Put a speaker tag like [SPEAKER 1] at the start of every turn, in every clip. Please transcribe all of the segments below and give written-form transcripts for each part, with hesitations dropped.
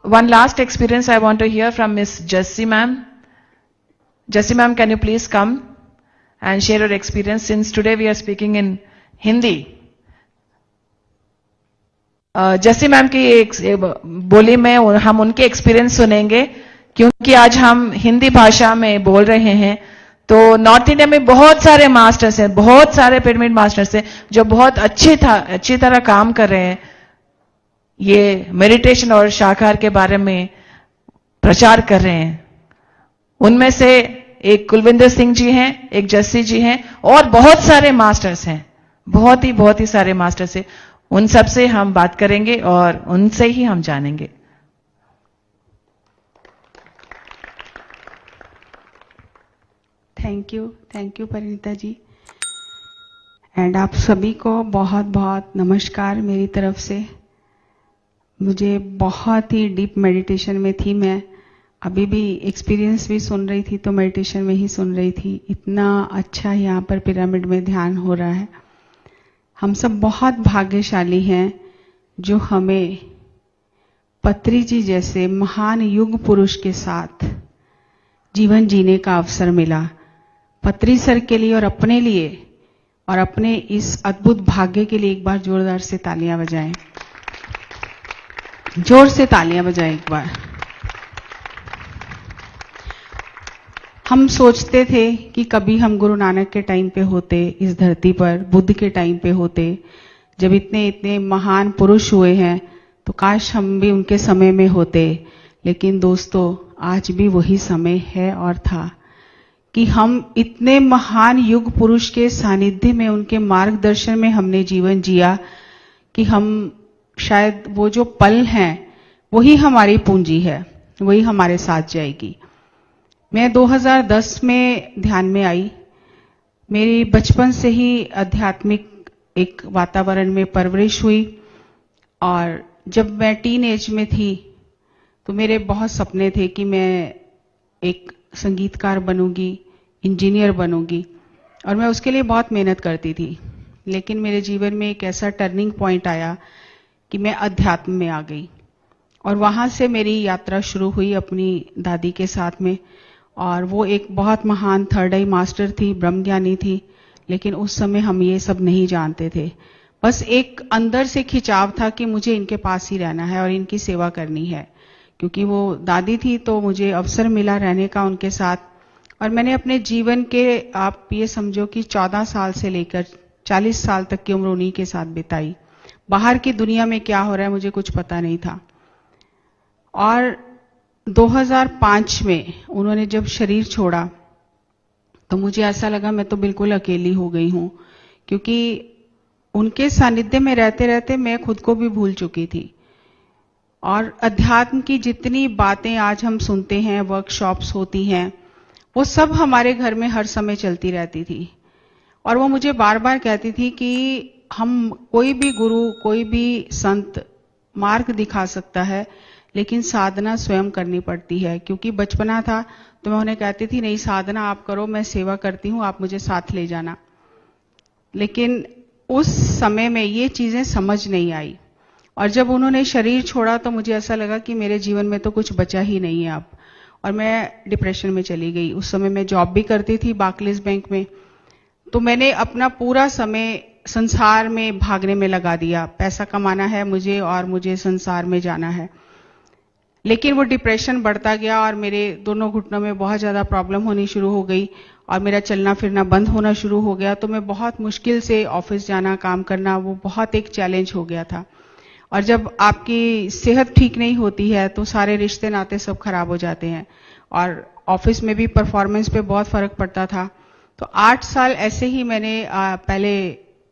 [SPEAKER 1] one last experience I want to hear from Miss Jessie ma'am. Jessie ma'am, can you please come and share your experience, since today we are speaking in Hindi. जेसी ma'am की एक बोली में हम उनके experience सुनेंगे, क्योंकि आज हम हिंदी भाषा में बोल रहे हैं. तो नॉर्थ इंडिया में बहुत सारे मास्टर्स हैं, बहुत सारे पिरामिड मास्टर्स हैं जो बहुत अच्छी तरह काम कर रहे हैं, ये मेडिटेशन और शाकाहार के बारे में प्रचार कर रहे हैं. उनमें से एक कुलविंदर सिंह जी हैं, एक जस्सी जी हैं, और बहुत सारे मास्टर्स हैं, बहुत ही सारे मास्टर्स हैं. उन सब से हम बात करेंगे और उनसे ही हम जानेंगे.
[SPEAKER 2] Thank you Parineeta ji. And आप सभी को बहुत बहुत नमस्कार मेरी तरफ से. मुझे बहुत ही डीप मेडिटेशन में थी, मैं अभी भी एक्सपीरियंस भी सुन रही थी तो मेडिटेशन में ही सुन रही थी. इतना अच्छा यहाँ पर पिरामिड में ध्यान हो रहा है. हम सब बहुत भाग्यशाली हैं जो हमें पत्री जी जैसे महान युग पुरुष के साथ जीवन जीने का अवसर मिला. पत्री सर के लिए और अपने लिए और अपने इस अद्भुत भाग्य के लिए एक बार जोरदार से तालियां बजाएं. जोर से तालियां बजाएं एक बार. हम सोचते थे कि कभी हम गुरु नानक के टाइम पे होते इस धरती पर, बुद्ध के टाइम पे होते, जब इतने महान पुरुष हुए हैं, तो काश हम भी उनके समय में होते. लेकिन दोस्तों, आज भी वही समय है और था कि हम इतने महान युग पुरुष के सानिध्य में, उनके मार्गदर्शन में हमने जीवन जिया कि हम शायद वो जो पल हैं वही हमारी पूंजी है, वही हमारे साथ जाएगी. मैं 2010 में ध्यान में आई. मेरी बचपन से ही आध्यात्मिक एक वातावरण में परवरिश हुई, और जब मैं टीन एज में थी तो मेरे बहुत सपने थे कि मैं एक संगीतकार बनूंगी, इंजीनियर बनूंगी, और मैं उसके लिए बहुत मेहनत करती थी. लेकिन मेरे जीवन में एक ऐसा टर्निंग पॉइंट आया कि मैं अध्यात्म में आ गई, और वहां से मेरी यात्रा शुरू हुई अपनी दादी के साथ में. और वो एक बहुत महान थर्ड आई मास्टर थी, ब्रह्मज्ञानी थी. लेकिन उस समय हम ये सब नहीं जानते थे. बस एक अंदर से खिंचाव था कि मुझे इनके पास ही रहना है और इनकी सेवा करनी है, क्योंकि वो दादी थी तो मुझे अवसर मिला रहने का उनके साथ. और मैंने अपने जीवन के, आप ये समझो कि 14 साल से लेकर 40 साल तक की उम्र उन्हीं के साथ बिताई. बाहर की दुनिया में क्या हो रहा है मुझे कुछ पता नहीं था. और 2005 में उन्होंने जब शरीर छोड़ा तो मुझे ऐसा लगा मैं तो बिल्कुल अकेली हो गई हूं, क्योंकि उनके सानिध्य में रहते रहते मैं खुद को भी भूल चुकी थी. और अध्यात्म की जितनी बातें आज हम सुनते हैं, वर्कशॉप्स होती हैं, वो सब हमारे घर में हर समय चलती रहती थी. और वो मुझे बार बार कहती थी कि हम, कोई भी गुरु, कोई भी संत मार्ग दिखा सकता है, लेकिन साधना स्वयं करनी पड़ती है. क्योंकि बचपना था तो मैं उन्हें कहती थी, नहीं साधना आप करो, मैं सेवा करती हूं, आप मुझे साथ ले जाना. लेकिन उस समय में ये चीजें समझ नहीं आई. और जब उन्होंने शरीर छोड़ा तो मुझे ऐसा लगा कि मेरे जीवन में तो कुछ बचा ही नहीं है अब. और मैं डिप्रेशन में चली गई. उस समय मैं जॉब भी करती थी बार्कलेज बैंक में. तो मैंने अपना पूरा समय संसार में भागने में लगा दिया. पैसा कमाना है मुझे और मुझे संसार में जाना है. लेकिन वो डिप्रेशन बढ़ता गया और मेरे दोनों घुटनों में बहुत ज्यादा प्रॉब्लम होनी शुरू हो गई और मेरा चलना फिरना बंद होना शुरू हो गया. तो मैं बहुत मुश्किल से ऑफिस जाना, काम करना, वो बहुत एक चैलेंज हो गया था. और जब आपकी सेहत ठीक नहीं होती है तो सारे रिश्ते नाते सब खराब हो जाते हैं, और ऑफिस में भी परफॉर्मेंस पे बहुत फर्क पड़ता था. तो 8 साल ऐसे ही मैंने पहले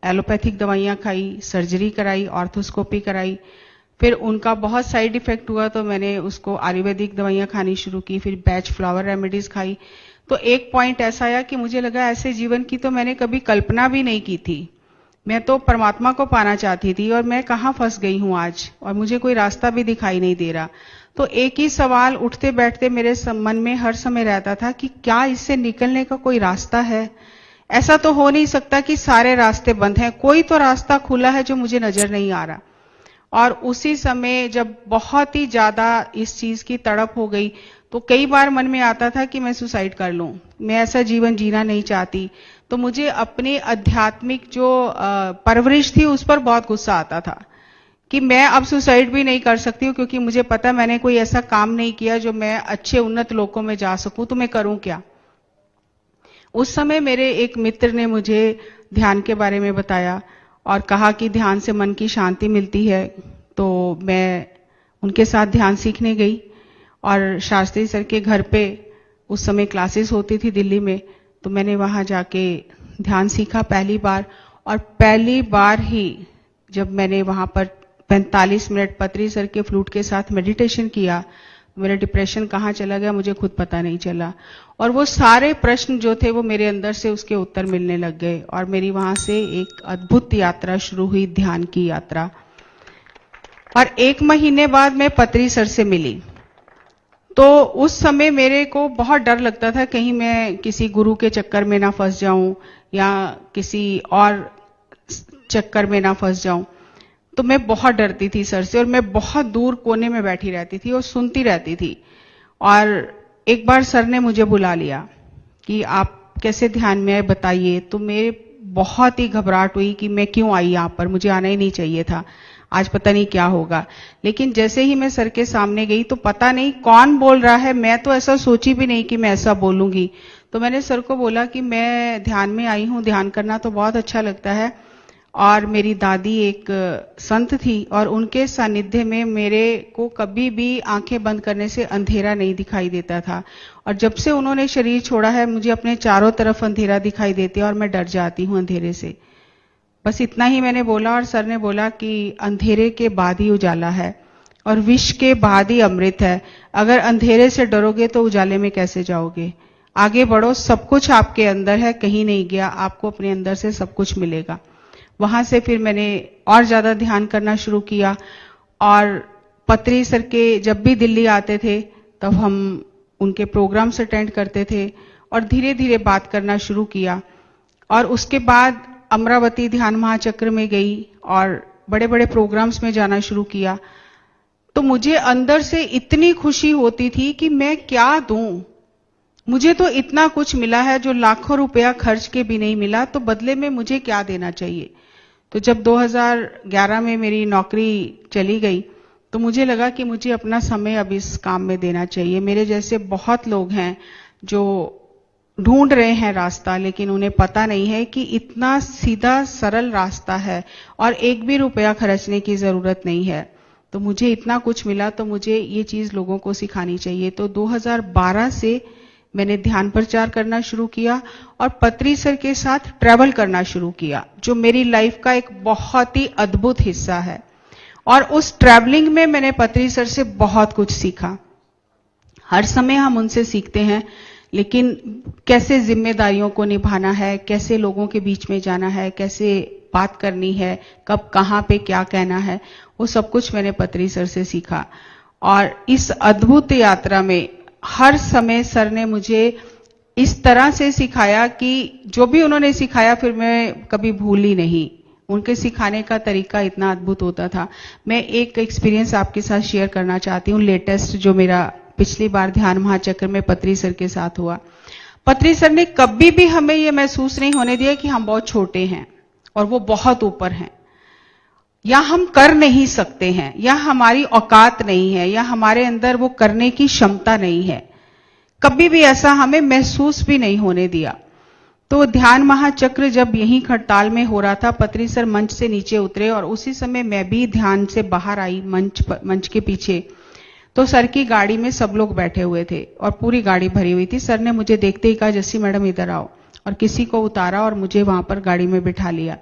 [SPEAKER 2] एलोपैथिक दवाइयां खाई, सर्जरी कराई, ऑर्थोस्कोपी कराई. फिर उनका बहुत साइड इफेक्ट हुआ तो मैंने उसको आयुर्वेदिक दवाइयां खानी शुरू की. फिर बैच फ्लावर रेमेडीज खाई. तो एक पॉइंट ऐसा आया कि मुझे लगा ऐसे जीवन की तो मैंने कभी कल्पना भी नहीं की थी. मैं तो परमात्मा को पाना चाहती थी और मैं कहां फंस गई हूं आज, और मुझे कोई रास्ता भी दिखाई नहीं दे रहा. तो एक ही सवाल उठते बैठते मेरे मन में हर समय रहता था कि क्या इससे निकलने का कोई रास्ता है. ऐसा तो हो नहीं सकता कि सारे रास्ते बंद हैं, कोई तो रास्ता खुला है जो मुझे नजर नहीं आ रहा. और उसी समय जब बहुत ही ज्यादा इस चीज की तड़प हो गई, तो कई बार मन में आता था कि मैं सुसाइड कर लूं, मैं ऐसा जीवन जीना नहीं चाहती। तो मुझे अपनी आध्यात्मिक जो परवरिश थी उस पर बहुत गुस्सा आता था कि मैं अब सुसाइड भी नहीं कर सकती हूँ, क्योंकि मुझे पता मैंने कोई ऐसा काम नहीं किया जो मैं अच्छे उन्नत लोकों में जा सकूं, तो मैं करूं क्या। उस समय मेरे एक मित्र ने मुझे ध्यान के बारे में बताया और कहा कि ध्यान से मन की शांति मिलती है। तो मैं उनके साथ ध्यान सीखने गई और शास्त्री सर के घर पे उस समय क्लासेस होती थी दिल्ली में, तो मैंने वहां जाके ध्यान सीखा पहली बार। और पहली बार ही जब मैंने वहां पर 45 मिनट पत्री सर के फ्लूट के साथ मेडिटेशन किया, मेरा डिप्रेशन कहाँ चला गया मुझे खुद पता नहीं चला। और वो सारे प्रश्न जो थे वो मेरे अंदर से उसके उत्तर मिलने लग गए और मेरी वहां से एक अद्भुत यात्रा शुरू हुई, ध्यान की यात्रा। और 1 महीने बाद मैं पत्री सर से मिली। तो उस समय मेरे को बहुत डर लगता था कहीं मैं किसी गुरु के चक्कर में ना फंस जाऊं या किसी और चक्कर में ना फंस जाऊं। तो मैं बहुत डरती थी सर से और मैं बहुत दूर कोने में बैठी रहती थी और सुनती रहती थी। और एक बार सर ने मुझे बुला लिया कि आप कैसे ध्यान में आए बताइए। तो मेरे बहुत ही घबराहट हुई कि मैं क्यों आई यहाँ पर, मुझे आना ही नहीं चाहिए था, आज पता नहीं क्या होगा। लेकिन जैसे ही मैं सर के सामने गई तो पता नहीं कौन बोल रहा है, मैं तो ऐसा सोची भी नहीं कि मैं ऐसा बोलूंगी। तो मैंने सर को बोला कि मैं ध्यान में आई हूँ, ध्यान करना तो बहुत अच्छा लगता है। और मेरी दादी एक संत थी और उनके सानिध्य में मेरे को कभी भी आंखें बंद करने से अंधेरा नहीं दिखाई देता था। और जब से उन्होंने शरीर छोड़ा है मुझे अपने चारों तरफ अंधेरा दिखाई देती है और मैं डर जाती हूँ अंधेरे से। बस इतना ही मैंने बोला और सर ने बोला कि अंधेरे के बाद ही उजाला है और विष के बाद ही अमृत है। अगर अंधेरे से डरोगे तो उजाले में कैसे जाओगे। आगे बढ़ो, सब कुछ आपके अंदर है, कहीं नहीं गया, आपको अपने अंदर से सब कुछ मिलेगा। वहां से फिर मैंने और ज्यादा ध्यान करना शुरू किया। और पत्री सर के जब भी दिल्ली आते थे तब हम उनके प्रोग्राम्स अटेंड करते थे और धीरे धीरे बात करना शुरू किया। और उसके बाद अमरावती ध्यान महाचक्र में गई और बड़े बड़े प्रोग्राम्स में जाना शुरू किया। तो मुझे अंदर से इतनी खुशी होती थी कि मैं क्या दूं, मुझे तो इतना कुछ मिला है जो लाखों रुपया खर्च के भी नहीं मिला, तो बदले में मुझे क्या देना चाहिए। तो जब 2011 में मेरी नौकरी चली गई तो मुझे लगा कि मुझे अपना समय अब इस काम में देना चाहिए। मेरे जैसे बहुत लोग हैं जो ढूंढ रहे हैं रास्ता, लेकिन उन्हें पता नहीं है कि इतना सीधा सरल रास्ता है और एक भी रुपया खर्चने की जरूरत नहीं है। तो मुझे इतना कुछ मिला तो मुझे ये चीज लोगों को सिखानी चाहिए। तो 2012 से मैंने ध्यान प्रचार करना शुरू किया और पत्री सर के साथ ट्रैवल करना शुरू किया, जो मेरी लाइफ का एक बहुत ही अद्भुत हिस्सा है। और उस ट्रैवलिंग में मैंने पत्री सर से बहुत कुछ सीखा। हर समय हम उनसे सीखते हैं, लेकिन कैसे जिम्मेदारियों को निभाना है, कैसे लोगों के बीच में जाना है, कैसे बात करनी है, कब कहाँ पे क्या कहना है, वो सब कुछ मैंने पत्री सर से सीखा। और इस अद्भुत यात्रा में हर समय सर ने मुझे इस तरह से सिखाया कि जो भी उन्होंने सिखाया फिर मैं कभी भूली नहीं। उनके सिखाने का तरीका इतना अद्भुत होता था। मैं एक एक्सपीरियंस आपके साथ शेयर करना चाहती हूँ, लेटेस्ट, जो मेरा पिछली बार ध्यान महाचक्र में पत्री सर के साथ हुआ। पत्री सर ने कभी भी हमें यह महसूस नहीं होने दिया कि हम बहुत छोटे हैं और वो बहुत ऊपर हैं, या हम कर नहीं सकते हैं, या हमारी औकात नहीं है, या हमारे अंदर वो करने की क्षमता नहीं है। कभी भी ऐसा हमें महसूस भी नहीं होने दिया। तो ध्यान महाचक्र जब यहीं खड़ताल में हो रहा था, पत्री सर मंच से नीचे उतरे और उसी समय मैं भी ध्यान से बाहर आई मंच के पीछे। तो सर की गाड़ी में सब लोग बैठे हुए थे और पूरी गाड़ी भरी हुई थी। सर ने मुझे देखते ही कहा, जस्सी मैडम इधर आओ, और किसी को उतारा और मुझे वहां पर गाड़ी में बिठा लिया।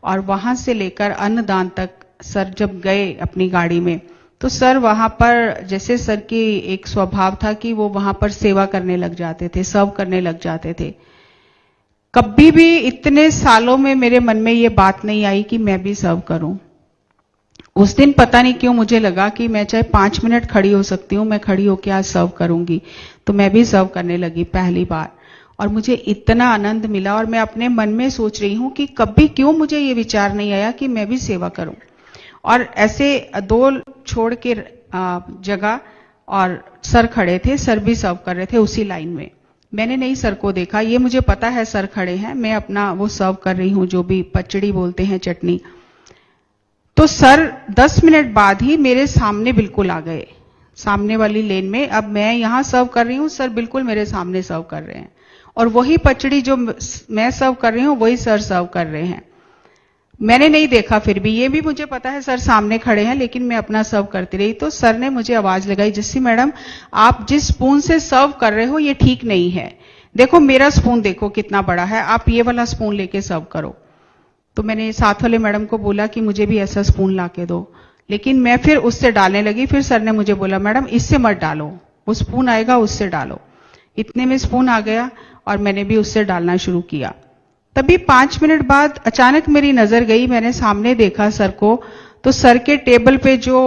[SPEAKER 2] और वहां से लेकर अन्नदान तक सर जब गए अपनी गाड़ी में, तो सर वहां पर, जैसे सर की एक स्वभाव था कि वो वहां पर सेवा करने लग जाते थे, सर्व करने लग जाते थे। कभी भी इतने सालों में मेरे मन में ये बात नहीं आई कि मैं भी सर्व करूं। उस दिन पता नहीं क्यों मुझे लगा कि मैं चाहे 5 मिनट खड़ी हो सकती हूँ, मैं खड़ी होकर आज सर्व करूंगी। तो मैं भी सर्व करने लगी पहली बार और मुझे इतना आनंद मिला। और मैं अपने मन में सोच रही हूं कि कभी क्यों मुझे ये विचार नहीं आया कि मैं भी सेवा करूं। और ऐसे 2 छोड़ के जगह और सर खड़े थे, सर भी सर्व कर रहे थे उसी लाइन में। मैंने नहीं सर को देखा, ये मुझे पता है सर खड़े हैं, मैं अपना वो सर्व कर रही हूं, जो भी पचड़ी बोलते हैं, चटनी। तो सर 10 मिनट बाद ही मेरे सामने बिल्कुल आ गए, सामने वाली लेन में। अब मैं यहां सर्व कर रही हूं, सर बिल्कुल मेरे सामने सर्व कर रहे हैं, और वही पचड़ी जो मैं सर्व कर रही हूं वही सर सर्व कर रहे हैं। मैंने नहीं देखा, फिर भी ये भी मुझे पता है सर सामने खड़े हैं, लेकिन मैं अपना सर्व करती रही। तो सर ने मुझे आवाज लगाई, जस्सी मैडम आप जिस स्पून से सर्व कर रहे हो ये ठीक नहीं है, देखो मेरा स्पून देखो कितना बड़ा है, आप ये वाला स्पून लेके सर्व करो। तो मैंने साथ वाले मैडम को बोला कि मुझे भी ऐसा स्पून लाके दो, लेकिन मैं फिर उससे डालने लगी। फिर सर ने मुझे बोला मैडम इससे मत डालो, वो स्पून आएगा उससे डालो। इतने में स्पून आ गया और मैंने भी उससे डालना शुरू किया। तभी 5 मिनट बाद अचानक मेरी नजर गई, मैंने सामने देखा सर को, तो सर के टेबल पे जो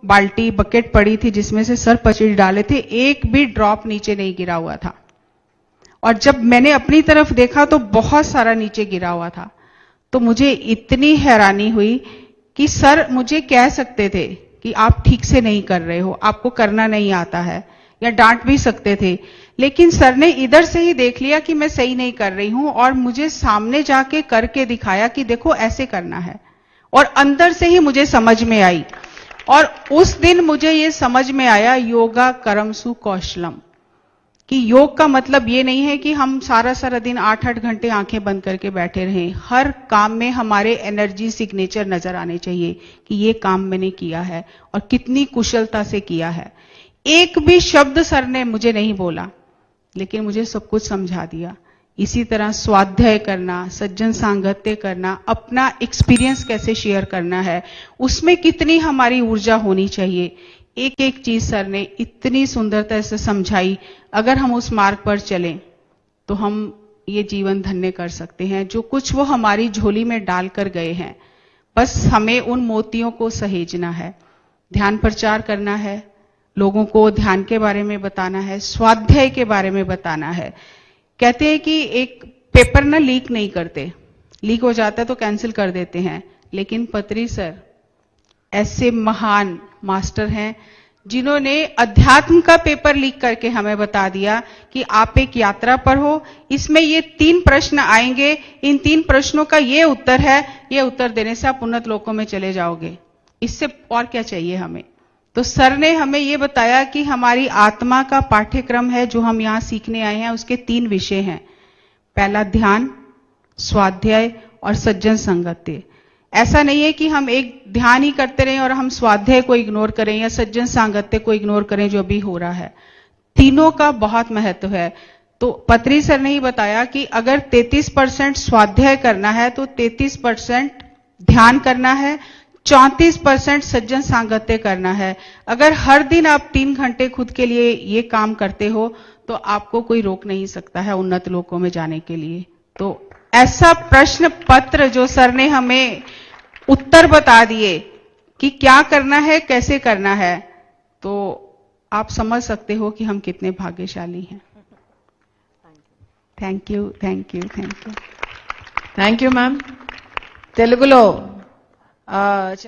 [SPEAKER 2] बाल्टी बकेट पड़ी थी जिसमें से सर पचड़ी डाले थे, एक भी ड्रॉप नीचे नहीं गिरा हुआ था। और जब मैंने अपनी तरफ देखा तो बहुत सारा नीचे गिरा हुआ था। तो मुझे इतनी हैरानी हुई कि सर मुझे कह सकते थे कि आप ठीक से नहीं कर रहे हो, आपको करना नहीं आता है, या डांट भी सकते थे, लेकिन सर ने इधर से ही देख लिया कि मैं सही नहीं कर रही हूं और मुझे सामने जाके करके दिखाया कि देखो ऐसे करना है, और अंदर से ही मुझे समझ में आई। और उस दिन मुझे ये समझ में आया, योगा कर्मसु कौशलम, कि योग का मतलब ये नहीं है कि हम सारा सारा दिन 8-8 घंटे आंखें बंद करके बैठे रहें। हर काम में हमारे एनर्जी सिग्नेचर नजर आने चाहिए कि ये काम मैंने किया है और कितनी कुशलता से किया है। एक भी शब्द सर ने मुझे नहीं बोला, लेकिन मुझे सब कुछ समझा दिया। इसी तरह स्वाध्याय करना, सज्जन सांगत्य करना, अपना एक्सपीरियंस कैसे शेयर करना है, उसमें कितनी हमारी ऊर्जा होनी चाहिए, एक एक चीज सर ने इतनी सुंदरता से समझाई। अगर हम उस मार्ग पर चलें तो हम ये जीवन धन्य कर सकते हैं। जो कुछ वो हमारी झोली में डालकर गए हैं, बस हमें उन मोतियों को सहेजना है, ध्यान प्रचार करना है, लोगों को ध्यान के बारे में बताना है, स्वाध्याय के बारे में बताना है। कहते हैं कि एक पेपर ना लीक नहीं करते, लीक हो जाता है तो कैंसिल कर देते हैं, लेकिन पत्री सर ऐसे महान मास्टर हैं जिन्होंने अध्यात्म का पेपर लीक करके हमें बता दिया कि आप एक यात्रा पर हो, इसमें ये 3 प्रश्न आएंगे, इन 3 प्रश्नों का ये उत्तर है, ये उत्तर देने से आप उन्नत लोकों में चले जाओगे। इससे और क्या चाहिए हमें। तो सर ने हमें ये बताया कि हमारी आत्मा का पाठ्यक्रम है जो हम यहां सीखने आए हैं, उसके 3 विषय हैं। पहला ध्यान, स्वाध्याय और सज्जन संगत्य। ऐसा नहीं है कि हम एक ध्यान ही करते रहें और हम स्वाध्याय को इग्नोर करें या सज्जन सांगत्य को इग्नोर करें जो अभी हो रहा है। तीनों का बहुत महत्व है। तो पत्री सर ने ही बताया कि अगर 33% स्वाध्याय करना है तो 33% ध्यान करना है, 34% सज्जन सांगत्य करना है। अगर हर दिन आप 3 घंटे खुद के लिए ये काम करते हो तो आपको कोई रोक नहीं सकता है उन्नत लोकों में जाने के लिए। तो ऐसा प्रश्न पत्र जो सर ने हमें उत्तर बता दिए कि क्या करना है, कैसे करना है, तो आप समझ सकते हो कि हम कितने भाग्यशाली हैं। Thank you, thank you, thank you,
[SPEAKER 1] thank you ma'am. తెలుగులో